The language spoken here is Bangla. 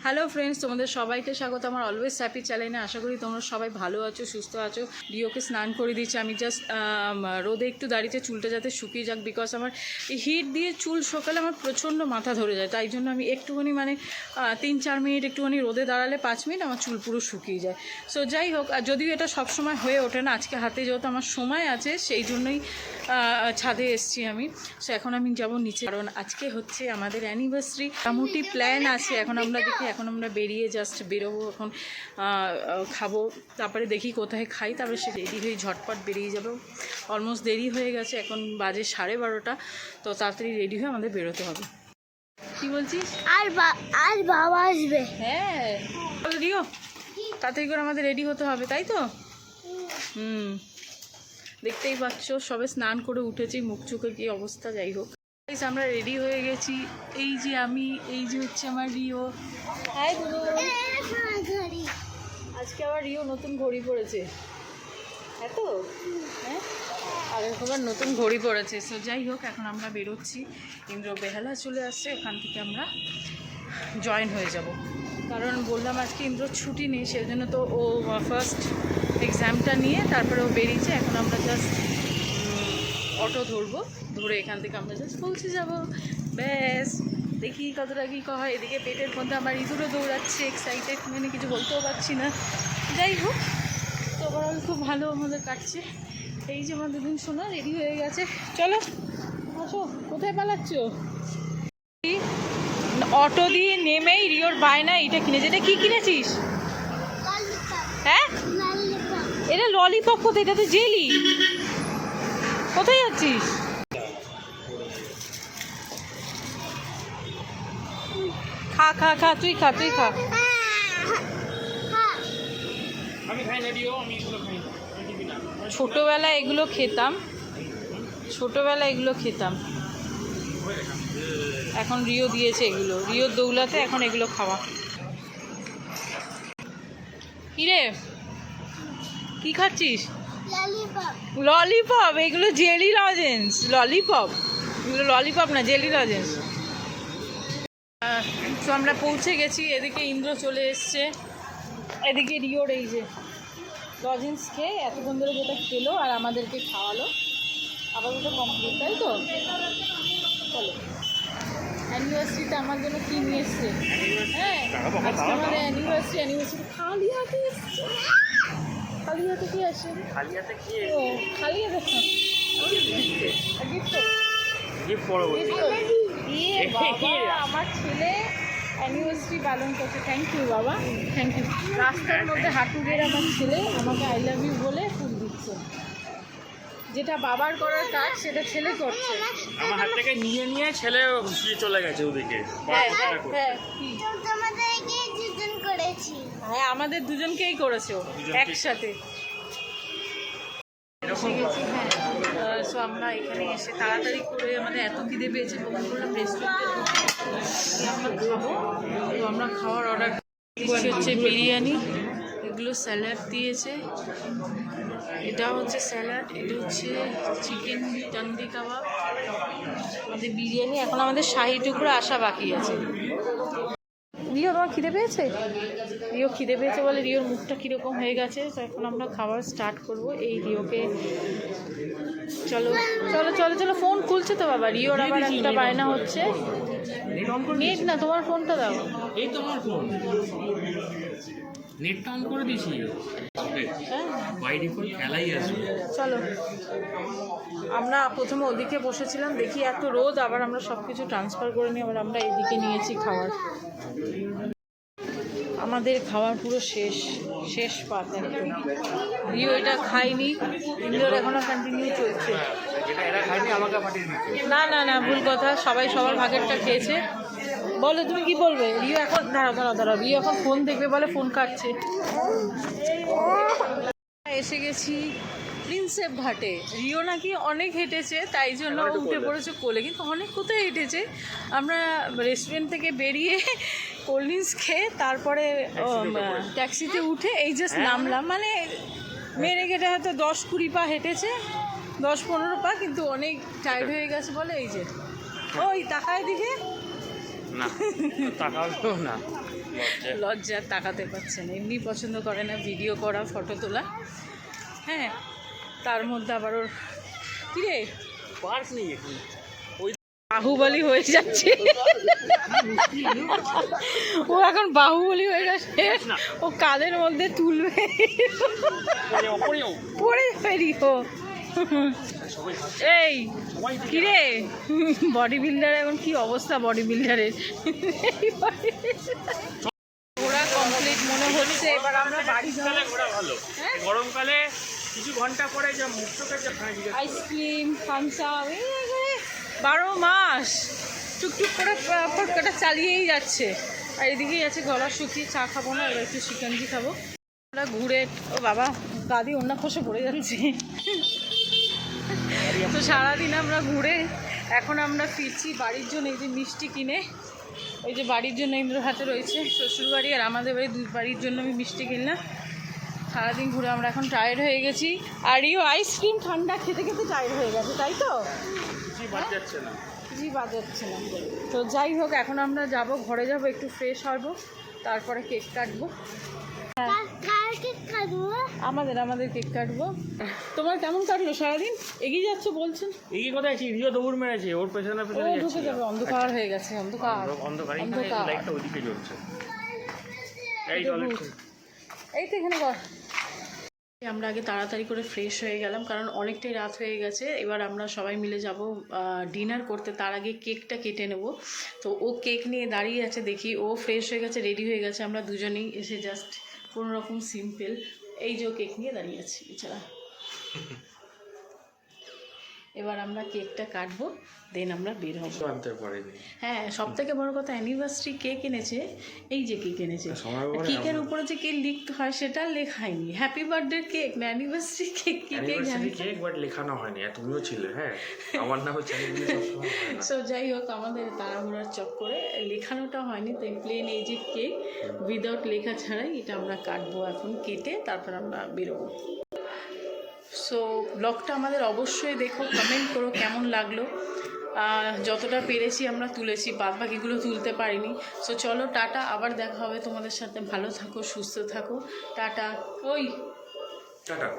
হ্যালো ফ্রেন্ডস, তোমাদের সবাইকে স্বাগত আমার অলওয়েজ হ্যাপি চ্যানেলে। আশা করি তোমরা সবাই ভালো আছো, সুস্থ আছো। রিওকে স্নান করে দিচ্ছি। আমি জাস্ট রোদে একটু দাঁড়িয়েছে চুলটা যাতে শুকিয়ে যাক, বিকজ আমার এই হিট দিয়ে চুল শুকালে আমার প্রচণ্ড মাথা ধরে যায়। তাই জন্য আমি একটুখানি 3-4 মিনিট একটুখানি রোদে দাঁড়ালে 5 মিনিট আমার চুল পুরো শুকিয়ে যায়। সো যাই হোক, আর যদিও এটা সবসময় হয়ে ওঠে না, আজকে হাতে যেহেতু আমার সময় আছে সেই জন্যই ছাদে এসছি আমি। সো এখন আমি যাবো নিচে, কারণ আজকে হচ্ছে আমাদের অ্যানিভার্সারি। মোটামুটি প্ল্যান আছে। এখন আমরা দেখি, এখন আমরা বেরিয়ে জাস্ট বেরোবো, এখন খাবো, তারপরে দেখি কোথায় খাই, তারপরে সে রেডি হয়ে ঝটপট বেরিয়ে যাবো। অলমোস্ট দেরি হয়ে গেছে, এখন বাজে 12:30। তো তাড়াতাড়ি রেডি হয়ে আমাদের বেরোতে হবে। কি বলছিস? আর বাবা আসবে। হ্যাঁ রিও, তাড়াতাড়ি করে আমাদের রেডি হতে হবে, তাই তো? দেখতেই পাচ্ছ সবে স্নান করে উঠেছি, মুখ চোখে কি অবস্থা। যাই হোক, আমরা রেডি হয়ে গেছি। এই যে আমি, এই যে হচ্ছে আমার রিও। হাই গুরু। আজকে আবার রিও নতুন ঘড়ি পড়েছে, হ্যাঁ তো? হ্যাঁ, আর একবার নতুন ঘড়ি পড়েছে। সো যাই হোক, এখন আমরা বেরোচ্ছি। ইন্দ্র বেহালা চলে আসছে, ওখান থেকে আমরা জয়েন হয়ে যাব। কারণ বললাম আজকে ইন্দ্র ছুটি নেই, সেই জন্য তো ও ফার্স্ট এক্সামটা নিয়ে তারপরে ও বেরিয়েছে। এখন আমরা জাস্ট অটো ধরবো, ধরে এখান থেকে আমরা জাস্ট পৌঁছে যাব। ব্যাস, দেখি কতটা কী হয়। এদিকে পেটের মধ্যে আমার ইঁদুরও দৌড়াচ্ছে, এক্সাইটেড, কিছু বলতেও পারছি না। যাই হোক, তো ওভারঅল খুব ভালো আমাদের কাটছে। এই যে আমাদের দিন শোনা রেডি হয়ে গেছে, চলো আসো। কোথায় পালাচ্ছ? অটো দিয়ে নেমেই রিওর বায়না এটা কিনেছে। এটা কি কিনেছিস? হ্যাঁ, এটা ললিপপ। কোথায়? এটা তো জেলি। কোথায় যাচ্ছিস? খা খা খা, তুই খা, তুই খা। ছোটবেলায় এগুলো খেতাম, এখন রিও দিয়েছে এগুলো। রিওর দৌলাতে এখন এগুলো খাওয়া। কিরে, কি খাচ্ছিস? ললিপপ। এগুলো জেলি লজেন্স। ললিপপ এগুলো ললিপপ না, জেলি লজেন্স। তো আমরা পৌঁছে গেছি। এদিকে ইন্দ্র চলে এসছে, এদিকে রিওর এই যে লজেন্স খেয়ে এতক্ষণ ধরে যেটা খেলো আর আমাদেরকে খাওয়ালো, আপাতত কমপ্লিট, তাই তো? চলো, অ্যানিভার্সারিতে আমার জন্য কি নিয়ে এসছে? হ্যাঁ, আজকে আমাদের অ্যানিভার্সারি। খালি হাতে এসছে। খালি হাতে কি আসে? খালি হাতে কি? ও খালি হাতে আমার ছেলে অ্যানিভার্সারি পালন করছে। থ্যাংক ইউ বাবা, থ্যাংক ইউ। রাস্তার মধ্যে হাঁটু গেড়ে আমার ছেলে আমাকে আই লাভ ইউ বলে ফুল দিচ্ছে। যেটা বাবার করার কাজ সেটা ছেলে করছে। আমার হাত থেকে নিয়ে নিয়ে ছেলে চলে গেছে ওদিকে। হ্যাঁ, আমাদের দুজনকেই করেছে ও একসাথে। হ্যাঁ, সো আমরা এখানে এসে তাড়াতাড়ি করে, আমাদের এত খিদে পেয়েছে, ফোন করলাম রেস্টুরেন্টে আমরা খাবো। তো আমরা খাওয়ার অর্ডার দিচ্ছি হচ্ছে বিরিয়ানি, এগুলো স্যালাড দিয়েছে, এটা হচ্ছে স্যালাড, এটা হচ্ছে চিকেন তন্দুরি কাবাব, আমাদের বিরিয়ানি। এখন আমাদের শাহি টুকরো আসা বাকি আছে। রিও, তোমার খিদে পেয়েছে? রিও খিদে পেয়েছে বলে রিওর মুখটা কীরকম হয়ে গেছে। তো এখন আমরা খাবার স্টার্ট করব। এই রিওকে চলো চলো চলো চলো, ফোন খুলছে তো বাবা। রিওর আবার একটা বায়না হচ্ছে। নেট না, তোমার ফোনটা দাও। এই তোমার ফোন, নেটটা অন করে দিয়েছি। হ্যাঁ, বাই ডিফল্ট খেলাই আসবে। চলো, আমরা প্রথমে ওদিকে বসেছিলাম, দেখি এত রোদ, আবার আমরা সব কিছু ট্রান্সফার করে নিয়ে আবার আমরা এদিকে নিয়েছি খাবার। আমাদের খাবার পুরো শেষ পাত একদম। রিও এটা খাইনি, ইন্দ্রর এখনও কন্টিনিউ চলছে। না না না, ভুল কথা, সবাই সবার ভাগেরটা খেয়েছে। বলো, তুমি কি বলবে? রিও এখন দাঁড়াও, রিও এখন ফোন দেখবে বলে ফোন কাটছে। এসে গেছি প্রিন্সেপ ঘাটে। রিও নাকি অনেক হেঁটেছে, তাই জন্য উঠে পড়েছে কোলে, কিন্তু অনেক কোথায় হেঁটেছে। আমরা রেস্টুরেন্ট থেকে বেরিয়ে কোল্ড ড্রিঙ্কস খেয়ে তারপরে ট্যাক্সিতে উঠে এই জাস্ট নামলাম। মেরে গেটে হয়তো 10-20 পা হেঁটেছে, 10-15 পা, কিন্তু অনেক টায়ার্ড হয়ে গেছে বলে এই যে ওই তাকায় দিকে না, তাকাও না। লজ্জা তাকাতে পারছে না, এমনি পছন্দ করে না ভিডিও করা, ফটো তোলা। হ্যাঁ, তার মধ্যে আবার ওর কিরে পার্স নেই এখন, বাহুবলী হয়ে যাচ্ছে। ও এখন বাহুবলী হয়ে গেছে, ও কাদের মধ্যে তুলবে, পড়ে বেরিও। এই কিরে বডি বিল্ডার, এখন কি অবস্থা বডি বিল্ডারের। ঘোরা কমপ্লিট মনে হচ্ছে, এবার আমরা বাড়ি শীতকালে ঘোরা ভালো, গরমকালে কিছু ঘন্টা পরে যা মুক্তকে যা আইসক্রিম থামসা 12 মাস টুকটুক করে ফটকাটা চালিয়েই যাচ্ছে। আর এদিকেই আছে গলা শুকিয়ে, চা খাবো না, এবার একটু চিকেনজি খাবো। আমরা ঘুরে, ও বাবা দাদি অন্য খসে পড়ে যাচ্ছে। তো সারাদিন আমরা ঘুরে এখন আমরা ফিরছি বাড়ির জন্য। এই যে মিষ্টি কিনে, এই যে বাড়ির জন্য ইন্দ্রর হাতে রয়েছে, শ্বশুরবাড়ি আর আমাদের বাড়ি, দুই বাড়ির জন্য আমি মিষ্টি কিনলাম। সারাদিন ঘুরে আমরা এখন টায়ার্ড হয়ে গেছি। আর ইও আইসক্রিম ঠান্ডা খেতে খেতে টায়ার্ড হয়ে গেছে, তাই তো? কিছুই বাদ যাচ্ছে না। জি বাজাচ্ছে না। তো যাই হোক, এখন আমরা যাব, ঘরে যাব, একটু ফ্রেশ হব, তারপরে কেক কাটবো। কার কেক কাটবো? আমাদের কেক কাটবো। তোমার কেমন কাটলো সারাদিন? এগিয়ে যাচ্ছ বলছেন? এই কোথায় আছি, রিও দৌড় মেরেছে, ওর পেছনে ও পেছনে ঢুকে যাচ্ছে। যাবে, অন্ধকার হয়ে গেছে, অন্ধকার অন্ধকার, এই অন্ধকার। লাইটটা ওইদিকে জ্বলছে। এই টয়লেট এই তো এখানে কর। আমরা আগে তাড়াতাড়ি করে ফ্রেশ হয়ে গেলাম, কারণ অনেকটাই রাত হয়ে গেছে। এবার আমরা সবাই মিলে যাব ডিনার করতে, তার আগে কেকটা কেটে নেব। তো ও কেক নিয়ে দাঁড়িয়ে আছে, দেখি ও ফ্রেশ হয়ে গেছে, রেডি হয়ে গেছে। আমরা দুজনেই এসে জাস্ট কোনো রকম সিম্পল এই যে কেক নিয়ে দাঁড়িয়ে আছি এছাড়া। এবার আমরা কেকটা কাটবো, দেন আমরা বের হবো। আনতে পারিনি। হ্যাঁ, সব থেকে বড় কথা অ্যানিভার্সারি কেক এনেছে, এই যে কেক এনেছে, কেকের উপরে যে কেক লিখতে হয় সেটা লেখায়নি। হ্যাপি বার্থডে কেক না অ্যানিভার্সারি কেক, কি কেক জানি। কেক বাট লেখানো হয়নি, তুমিও ছিলে। হ্যাঁ, আমার নাম হচ্ছে সো যাই হোক, আমাদের তাড়াহুড়ার চক্করে লেখানোটা হয়নি, তাই প্লেন এই যে কেক উইদাউট লেখা ছাড়াই এটা আমরা কাটবো এখন, কেটে তারপর আমরা বেরোবো। সো ব্লগটা আমাদের অবশ্যই দেখো, কমেন্ট করো কেমন লাগলো। যতটা পেরেছি আমরা তুলেছি, বাদ বাকিগুলো তুলতে পারিনি। সো চলো টাটা, আবার দেখা হবে তোমাদের সাথে। ভালো থাকো, সুস্থ থাকো, টাটা। ওই টাটা।